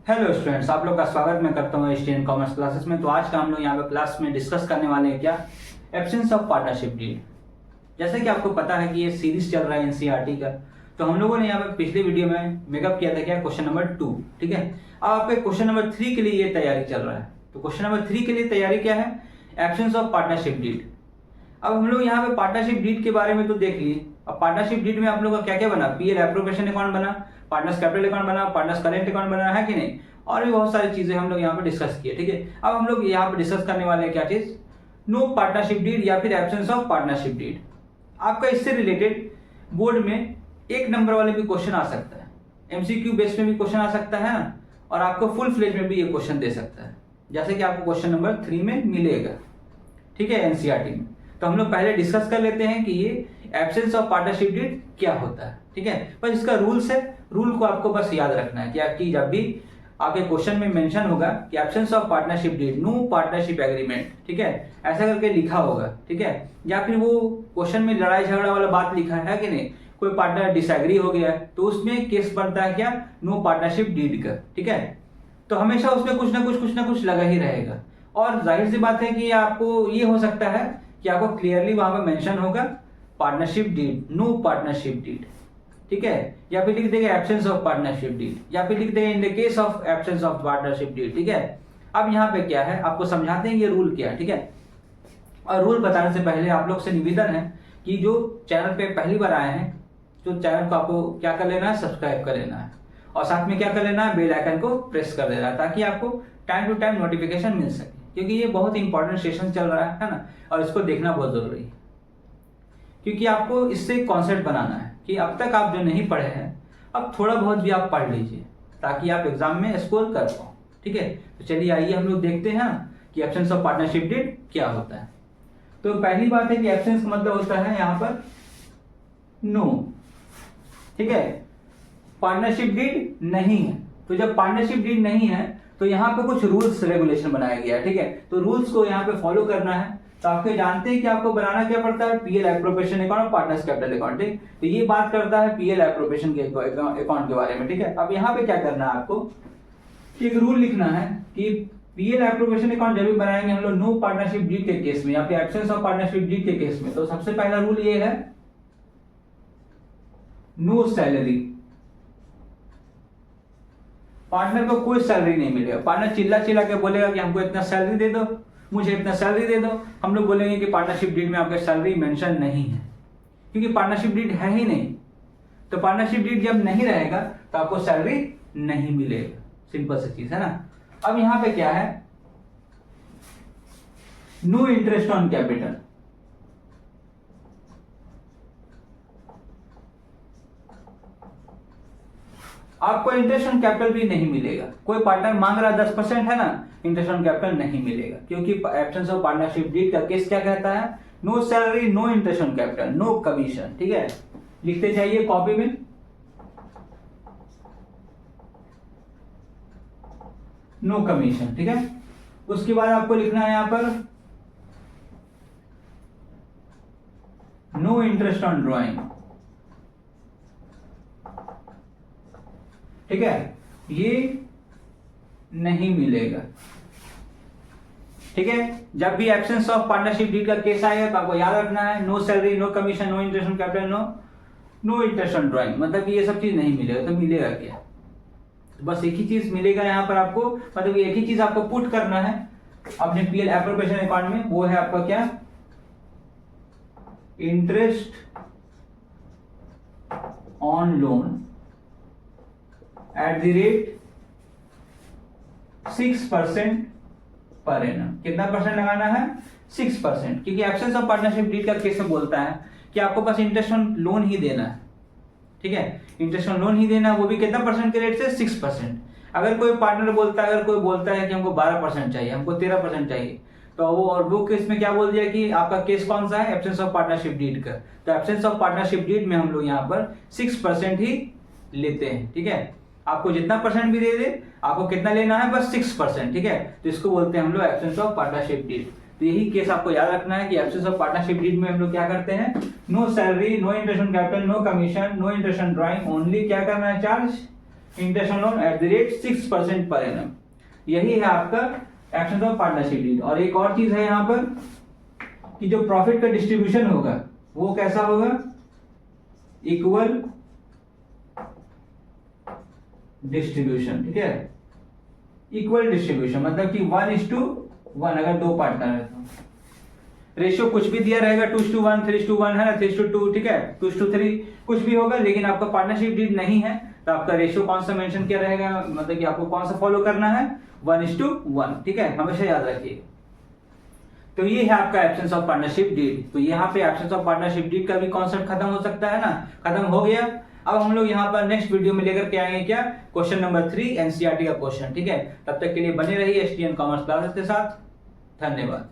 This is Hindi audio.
हेलो स्टूडेंट्स, आप लोग का स्वागत मैं करता हूँ एचटीएन कॉमर्स क्लासेस में। तो आज का हम लोग यहाँ पे क्लास में डिस्कस करने वाले हैं क्या, एब्सेंस ऑफ पार्टनरशिप डीड। जैसे कि आपको पता है कि ये सीरीज चल रहा है एनसीईआरटी का। तो हम लोगों ने यहाँ पे पिछले वीडियो में मेकअप किया था क्या, क्वेश्चन नंबर 2। ठीक है, अब आपके क्वेश्चन नंबर 3 के लिए ये तैयारी चल रहा है। तो क्वेश्चन नंबर 3 के लिए तैयारी क्या है, एब्सेंस ऑफ पार्टनरशिप डीड। अब हम लोग यहाँ पे पार्टनरशिप डीड के बारे में तो देख लिए। अब पार्टनरशिप डीड में आप लोग का क्या क्या बना, पीएल एप्रोप्रिएशन अकाउंट बना, पार्टनर्स कैपिटल अकाउंट बना, पार्टनर्स करेंट अकाउंट बना है कि नहीं, और भी बहुत सारी चीजें हम लोग यहाँ पे डिस्कस किए। ठीक है, अब हम लोग यहाँ पे डिस्कस करने वाले हैं क्या चीज, नो पार्टनरशिप डीड या फिर एब्सेंस ऑफ पार्टनरशिप डीड। आपका इससे रिलेटेड बोर्ड में 1 नंबर वाले भी क्वेश्चन आ सकता है, एमसीक्यू बेस में भी क्वेश्चन आ सकता है ना, और आपको फुल फ्लेज में भी ये क्वेश्चन दे सकता है, जैसे कि आपको क्वेश्चन नंबर 3 में मिलेगा। ठीक है, एनसीईआरटी में। तो हम लोग पहले डिस्कस कर लेते हैं कि ये एब्सेंस ऑफ पार्टनरशिप डीड क्या होता है। ठीक है, पर इसका रूल्स है, रूल को आपको बस याद रखना है क्या कि जब भी आपके क्वेश्चन में मेंशन होगा कि absence of partnership deed, no partnership agreement, ठीक है, ऐसा करके लिखा होगा। ठीक है, या फिर वो क्वेश्चन में लड़ाई झगड़ा वाला बात लिखा है कि नहीं, कोई पार्टनर डिसएग्री हो गया है, तो उसमें केस बनता है क्या, नो पार्टनरशिप डीड का। ठीक है, तो हमेशा उसमें कुछ ना कुछ लगा ही रहेगा। और जाहिर सी बात है कि आपको ये हो सकता है कि आपको क्लियरली वहां पर मेंशन होगा partnership deed, no partnership deed. ठीक है, या फिर लिख देंगे एब्सेंस ऑफ पार्टनरशिप डीड, या फिर लिख देंगे in the case of absence of partnership deed. ठीक है, अब यहाँ पे क्या है आपको समझाते हैं ये रूल क्या है। ठीक है, और रूल बताने से पहले आप लोग से निवेदन है कि जो चैनल पे पहली बार आए हैं, तो चैनल को आपको क्या कर लेना है, सब्सक्राइब कर लेना है, और साथ में क्या कर लेना है, बेल आइकन को प्रेस कर देना है, ताकि आपको टाइम टू टाइम नोटिफिकेशन मिल सके, क्योंकि ये बहुत इंपॉर्टेंट सेशन चल रहा है ना, और इसको देखना बहुत जरूरी है। क्योंकि आपको इससे कॉन्सेप्ट बनाना है कि अब तक आप जो नहीं पढ़े हैं, अब थोड़ा बहुत भी आप पढ़ लीजिए, ताकि आप एग्जाम में स्कोर कर पाओ। ठीक है, तो चलिए आइए हम लोग देखते हैं कि एब्सेंस ऑफ पार्टनरशिप डीड क्या होता है। तो पहली बात है कि एब्सेंस का मतलब होता है यहाँ पर नो। ठीक है, पार्टनरशिप डीड नहीं है। तो जब पार्टनरशिप डीड नहीं है तो यहाँ पे कुछ रूल्स रेगुलेशन बनाया गया है। ठीक है, तो रूल्स को यहाँ पे फॉलो करना है। तो आपके जानते हैं कि आपको बनाना क्या पड़ता है, पीएल एप्रोप्रिएशन अकाउंट और पार्टनर्स कैपिटल अकाउंट। ठीक, तो ये बात करता है पीएल एप्रोप्रिएशन के अकाउंट के बारे में। ठीक है, अब यहाँ पे क्या करना है, आपको एक रूल लिखना है कि पीएल एप्रोप्रिएशन अकाउंट जब भी बनाएंगे हम लोग नो पार्टनरशिप डीड के केस में या फिर एब्सेंस ऑफ पार्टनरशिप डीड के केस में, तो सबसे पहला रूल ये है, नो सैलरी। पार्टनर को कोई सैलरी नहीं मिलेगा। पार्टनर चिल्ला चिल्ला के बोलेगा कि हमको इतना सैलरी दे दो, मुझे इतना सैलरी दे दो, हम लोग बोलेंगे कि पार्टनरशिप डीड में आपका सैलरी मेंशन नहीं है, क्योंकि पार्टनरशिप डीड है ही नहीं। तो पार्टनरशिप डीड जब नहीं रहेगा तो आपको सैलरी नहीं मिलेगा, सिंपल सी चीज है ना। अब यहां पे क्या है, नो इंटरेस्ट ऑन कैपिटल। आपको इंटरेस्ट ऑन कैपिटल भी नहीं मिलेगा। कोई पार्टनर मांग रहा है 10% है ना, इंटरेस्ट ऑन कैपिटल नहीं मिलेगा, क्योंकि एब्सेंस ऑफ पार्टनरशिप डीड का केस क्या कहता है, no salary, no interest on capital, no commission. ठीक है, लिखते जाइए कॉपी में, नो कमीशन। ठीक है, उसके बाद आपको लिखना है यहां पर नो इंटरेस्ट ऑन ड्रॉइंग। ठीक है, ये नहीं मिलेगा। ठीक है, जब भी एब्सेंस ऑफ पार्टनरशिप डीड का केस आएगा तो आपको याद रखना है no salary, no commission, no interest on capital, no interest on drawing. मतलब कि ये सब चीज नहीं मिलेगा। तो मिलेगा क्या, तो बस एक ही चीज मिलेगा यहाँ पर आपको, मतलब एक ही चीज आपको पुट करना है अपने पीएल एप्रोप्रिएशन अकाउंट में, वो है आपका क्या, interest on loan @ 6% per annum. कितना परसेंट लगाना है, 6%, क्योंकि एब्सेंस ऑफ पार्टनरशिप डीड का केस में बोलता है कि आपको बस इंटरेस्ट ऑन लोन ही देना है। ठीक है, इंटरेस्ट ऑन लोन ही देना है, वो भी कितना परसेंट के रेट से, 6%। अगर कोई पार्टनर बोलता है, अगर कोई बोलता है कि हमको 12% चाहिए, हमको 13% चाहिए, तो वो केस में क्या बोल दिया कि आपका केस कौन सा है, एब्सेंस ऑफ पार्टनरशिप डीड का। तो एब्सेंस ऑफ पार्टनरशिप डीड में हम लोग यहाँ पर 6% ही लेते हैं। ठीक है, आपको जितना परसेंट भी दे दे, आपको कितना लेना है, बस 6%। ठीक है, तो इसको बोलते हैं हम लोग एब्सेंस ऑफ पार्टनरशिप डीड। तो यही केस आपको याद रखना है कि एब्सेंस ऑफ पार्टनरशिप डीड में हम लोग क्या करते हैं, no salary, no interest on capital, no commission, no interest on drawing, only क्या करना है, charge interest on loan @6% per annum. यही है आपका एक्शंस ऑफ पार्टनरशिप डीड। और एक और चीज है यहाँ पर कि जो प्रॉफिट का डिस्ट्रीब्यूशन होगा वो कैसा होगा, इक्वल डिस्ट्रीब्यूशन, ठीक है, इक्वल डिस्ट्रीब्यूशन मतलब कि 1:1 अगर दो पार्टनर है तो रेशियो कुछ भी दिया रहेगा 2:1, 3:1 है ना, 3:2, ठीक है, 2:3 कुछ भी होगा, लेकिन आपका पार्टनरशिप डीड नहीं है तो आपका रेशियो कौन सा मेंशन किया रहेगा, मतलब कि आपको कौन सा फॉलो करना है, 1:1, ठीक है, हमेशा याद रखिए। तो ये है आपका एब्सेंस ऑफ पार्टनरशिप डीड। तो यहाँ पे एब्सेंस ऑफ पार्टनरशिप डीड का भी कॉन्सेप्ट खत्म हो सकता है ना, खत्म हो गया। अब हम लोग यहाँ पर नेक्स्ट वीडियो में लेकर के आएंगे क्या, क्वेश्चन नंबर 3 एनसीईआरटी का क्वेश्चन, ठीक है। तब तक के लिए बने रहिए एसटीएन कॉमर्स क्लासेस के साथ। धन्यवाद।